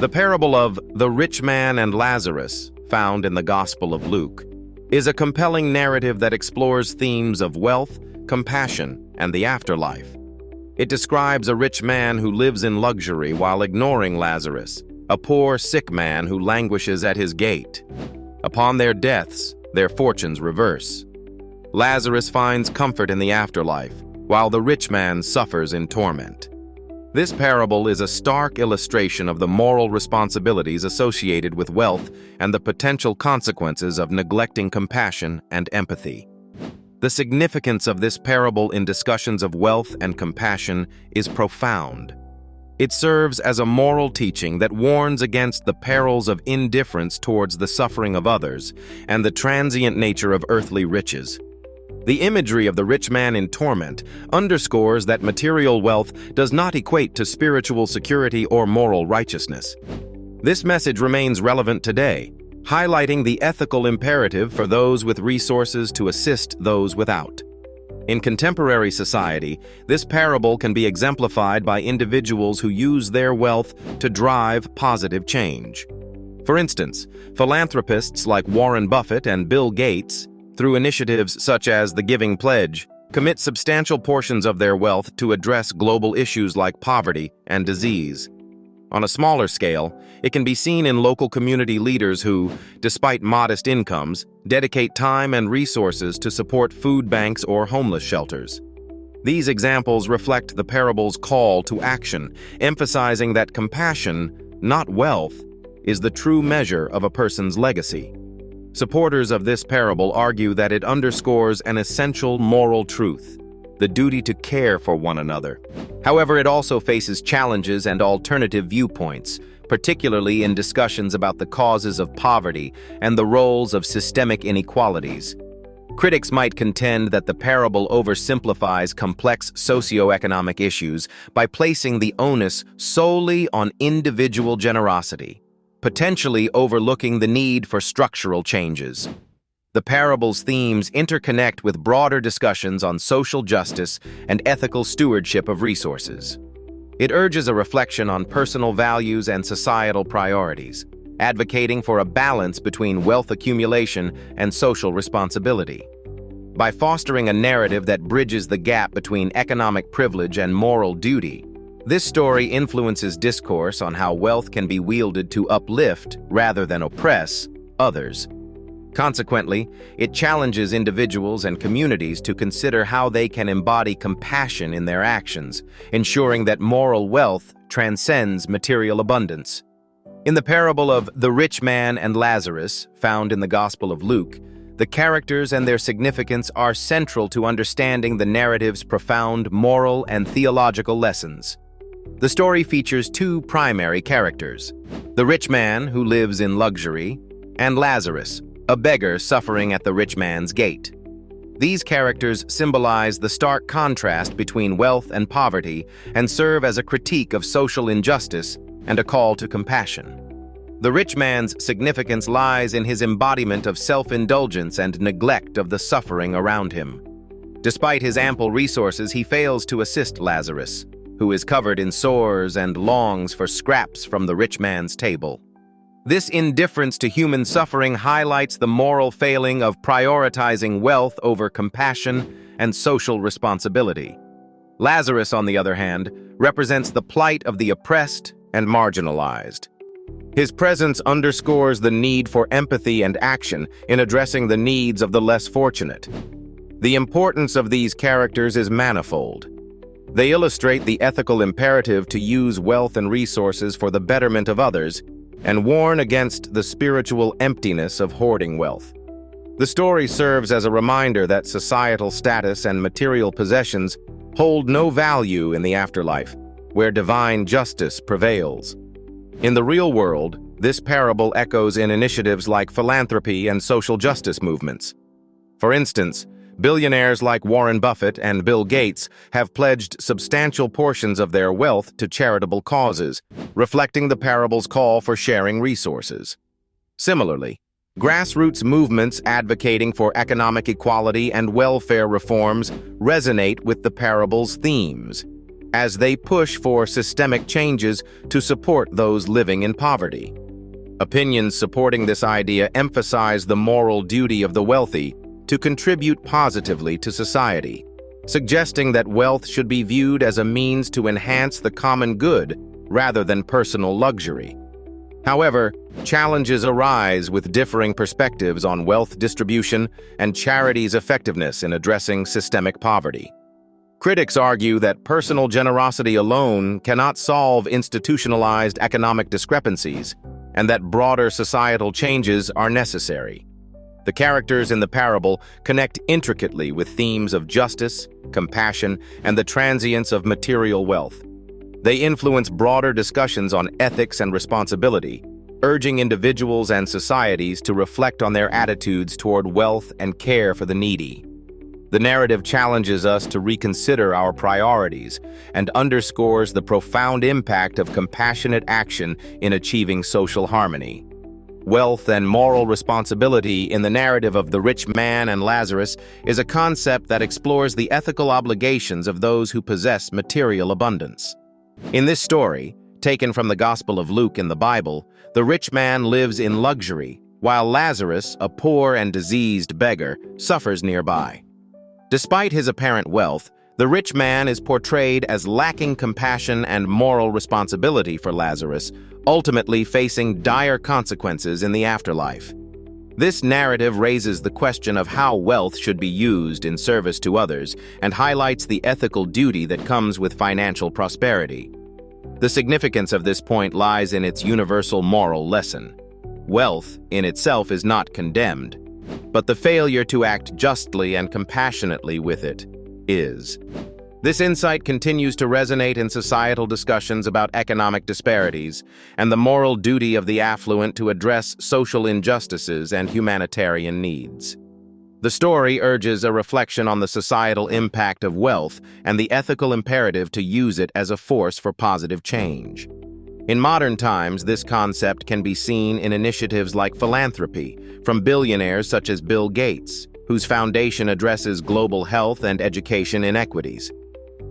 The parable of the rich man and Lazarus, found in the Gospel of Luke, is a compelling narrative that explores themes of wealth, compassion, and the afterlife. It describes a rich man who lives in luxury while ignoring Lazarus, a poor, sick man who languishes at his gate. Upon their deaths, their fortunes reverse. Lazarus finds comfort in the afterlife, while the rich man suffers in torment. This parable is a stark illustration of the moral responsibilities associated with wealth and the potential consequences of neglecting compassion and empathy. The significance of this parable in discussions of wealth and compassion is profound. It serves as a moral teaching that warns against the perils of indifference towards the suffering of others and the transient nature of earthly riches. The imagery of the rich man in torment underscores that material wealth does not equate to spiritual security or moral righteousness. This message remains relevant today, highlighting the ethical imperative for those with resources to assist those without. In contemporary society, this parable can be exemplified by individuals who use their wealth to drive positive change. For instance, philanthropists like Warren Buffett and Bill Gates, through initiatives such as the Giving Pledge, commit substantial portions of their wealth to address global issues like poverty and disease. On a smaller scale, it can be seen in local community leaders who, despite modest incomes, dedicate time and resources to support food banks or homeless shelters. These examples reflect the parable's call to action, emphasizing that compassion, not wealth, is the true measure of a person's legacy. Supporters of this parable argue that it underscores an essential moral truth, the duty to care for one another. However, it also faces challenges and alternative viewpoints, particularly in discussions about the causes of poverty and the roles of systemic inequalities. Critics might contend that the parable oversimplifies complex socioeconomic issues by placing the onus solely on individual generosity, potentially overlooking the need for structural changes. The parable's themes interconnect with broader discussions on social justice and ethical stewardship of resources. It urges a reflection on personal values and societal priorities, advocating for a balance between wealth accumulation and social responsibility. By fostering a narrative that bridges the gap between economic privilege and moral duty, this story influences discourse on how wealth can be wielded to uplift, rather than oppress, others. Consequently, it challenges individuals and communities to consider how they can embody compassion in their actions, ensuring that moral wealth transcends material abundance. In the parable of the rich man and Lazarus, found in the Gospel of Luke, the characters and their significance are central to understanding the narrative's profound moral and theological lessons. The story features two primary characters: the rich man who lives in luxury, and Lazarus, a beggar suffering at the rich man's gate. These characters symbolize the stark contrast between wealth and poverty and serve as a critique of social injustice and a call to compassion. The rich man's significance lies in his embodiment of self-indulgence and neglect of the suffering around him. Despite his ample resources, he fails to assist Lazarus, who is covered in sores and longs for scraps from the rich man's table. This indifference to human suffering highlights the moral failing of prioritizing wealth over compassion and social responsibility. Lazarus, on the other hand, represents the plight of the oppressed and marginalized. His presence underscores the need for empathy and action in addressing the needs of the less fortunate. The importance of these characters is manifold. They illustrate the ethical imperative to use wealth and resources for the betterment of others and warn against the spiritual emptiness of hoarding wealth. The story serves as a reminder that societal status and material possessions hold no value in the afterlife, where divine justice prevails. In the real world, this parable echoes in initiatives like philanthropy and social justice movements. For instance, billionaires like Warren Buffett and Bill Gates have pledged substantial portions of their wealth to charitable causes, reflecting the parable's call for sharing resources. Similarly, grassroots movements advocating for economic equality and welfare reforms resonate with the parable's themes. as they push for systemic changes to support those living in poverty. Opinions supporting this idea emphasize the moral duty of the wealthy to contribute positively to society, suggesting that wealth should be viewed as a means to enhance the common good rather than personal luxury. However, challenges arise with differing perspectives on wealth distribution and charities' effectiveness in addressing systemic poverty. Critics argue that personal generosity alone cannot solve institutionalized economic discrepancies, and that broader societal changes are necessary. The characters in the parable connect intricately with themes of justice, compassion, and the transience of material wealth. They influence broader discussions on ethics and responsibility, urging individuals and societies to reflect on their attitudes toward wealth and care for the needy. The narrative challenges us to reconsider our priorities and underscores the profound impact of compassionate action in achieving social harmony. Wealth and moral responsibility in the narrative of the rich man and Lazarus is a concept that explores the ethical obligations of those who possess material abundance. In this story, taken from the Gospel of Luke in the Bible, the rich man lives in luxury, while Lazarus, a poor and diseased beggar, suffers nearby. Despite his apparent wealth, the rich man is portrayed as lacking compassion and moral responsibility for Lazarus, ultimately facing dire consequences in the afterlife. This narrative raises the question of how wealth should be used in service to others and highlights the ethical duty that comes with financial prosperity. The significance of this point lies in its universal moral lesson. Wealth, in itself, is not condemned, but the failure to act justly and compassionately with it is. This insight continues to resonate in societal discussions about economic disparities and the moral duty of the affluent to address social injustices and humanitarian needs. The story urges a reflection on the societal impact of wealth and the ethical imperative to use it as a force for positive change. In modern times, this concept can be seen in initiatives like philanthropy from billionaires such as Bill Gates, whose foundation addresses global health and education inequities.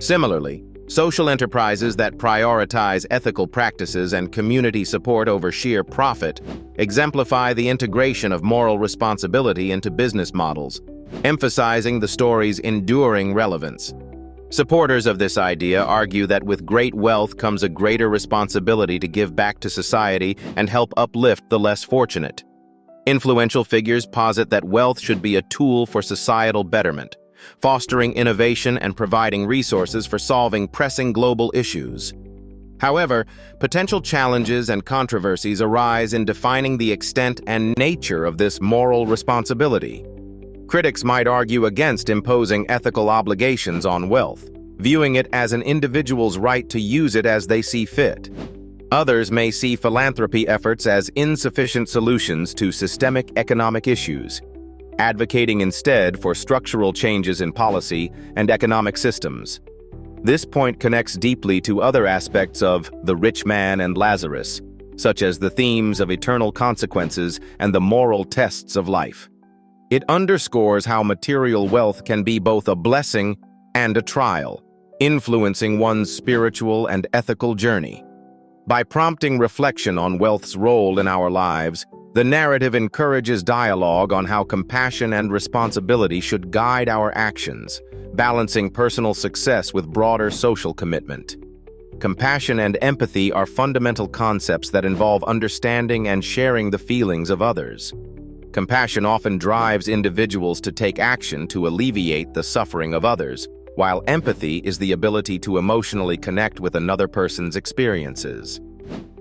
Similarly, social enterprises that prioritize ethical practices and community support over sheer profit exemplify the integration of moral responsibility into business models, emphasizing the story's enduring relevance. Supporters of this idea argue that with great wealth comes a greater responsibility to give back to society and help uplift the less fortunate. Influential figures posit that wealth should be a tool for societal betterment, fostering innovation and providing resources for solving pressing global issues. However, potential challenges and controversies arise in defining the extent and nature of this moral responsibility. Critics might argue against imposing ethical obligations on wealth, viewing it as an individual's right to use it as they see fit. Others may see philanthropy efforts as insufficient solutions to systemic economic issues, advocating instead for structural changes in policy and economic systems. This point connects deeply to other aspects of The Rich Man and Lazarus, such as the themes of eternal consequences and the moral tests of life. It underscores how material wealth can be both a blessing and a trial, influencing one's spiritual and ethical journey. By prompting reflection on wealth's role in our lives, the narrative encourages dialogue on how compassion and responsibility should guide our actions, balancing personal success with broader social commitment. Compassion and empathy are fundamental concepts that involve understanding and sharing the feelings of others. Compassion often drives individuals to take action to alleviate the suffering of others, while empathy is the ability to emotionally connect with another person's experiences.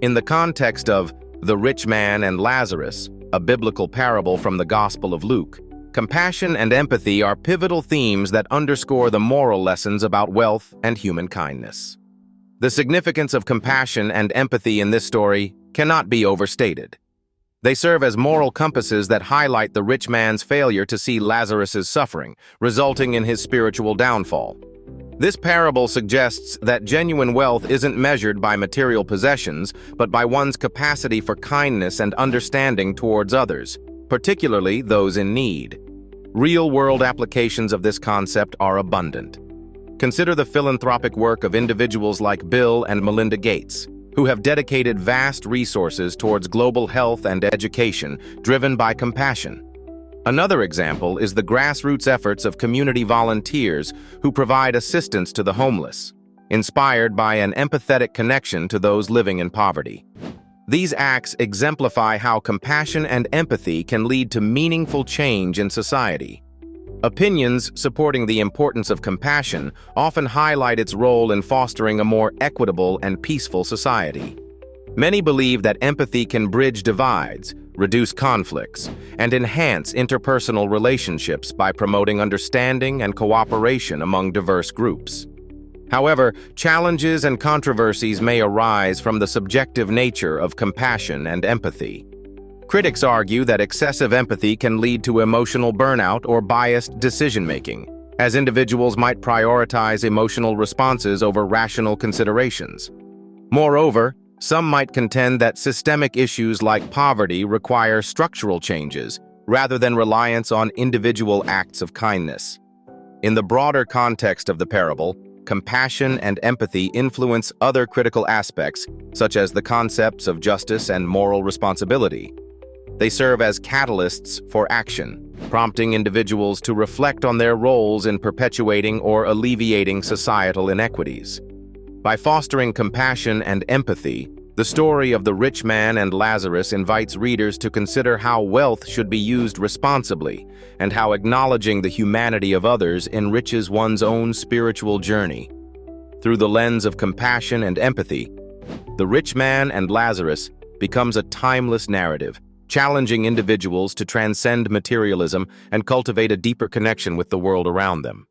In the context of The Rich Man and Lazarus, a biblical parable from the Gospel of Luke, compassion and empathy are pivotal themes that underscore the moral lessons about wealth and human kindness. The significance of compassion and empathy in this story cannot be overstated. They serve as moral compasses that highlight the rich man's failure to see Lazarus's suffering, resulting in his spiritual downfall. This parable suggests that genuine wealth isn't measured by material possessions, but by one's capacity for kindness and understanding towards others, particularly those in need. Real-world applications of this concept are abundant. Consider the philanthropic work of individuals like Bill and Melinda Gates, who have dedicated vast resources towards global health and education, driven by compassion. Another example is the grassroots efforts of community volunteers who provide assistance to the homeless, inspired by an empathetic connection to those living in poverty. These acts exemplify how compassion and empathy can lead to meaningful change in society. Opinions supporting the importance of compassion often highlight its role in fostering a more equitable and peaceful society. Many believe that empathy can bridge divides, reduce conflicts, and enhance interpersonal relationships by promoting understanding and cooperation among diverse groups. However, challenges and controversies may arise from the subjective nature of compassion and empathy. Critics argue that excessive empathy can lead to emotional burnout or biased decision-making, as individuals might prioritize emotional responses over rational considerations. Moreover, some might contend that systemic issues like poverty require structural changes rather than reliance on individual acts of kindness. In the broader context of the parable, compassion and empathy influence other critical aspects, such as the concepts of justice and moral responsibility. They serve as catalysts for action, prompting individuals to reflect on their roles in perpetuating or alleviating societal inequities. By fostering compassion and empathy, the story of the rich man and Lazarus invites readers to consider how wealth should be used responsibly and how acknowledging the humanity of others enriches one's own spiritual journey. Through the lens of compassion and empathy, the rich man and Lazarus becomes a timeless narrative, challenging individuals to transcend materialism and cultivate a deeper connection with the world around them.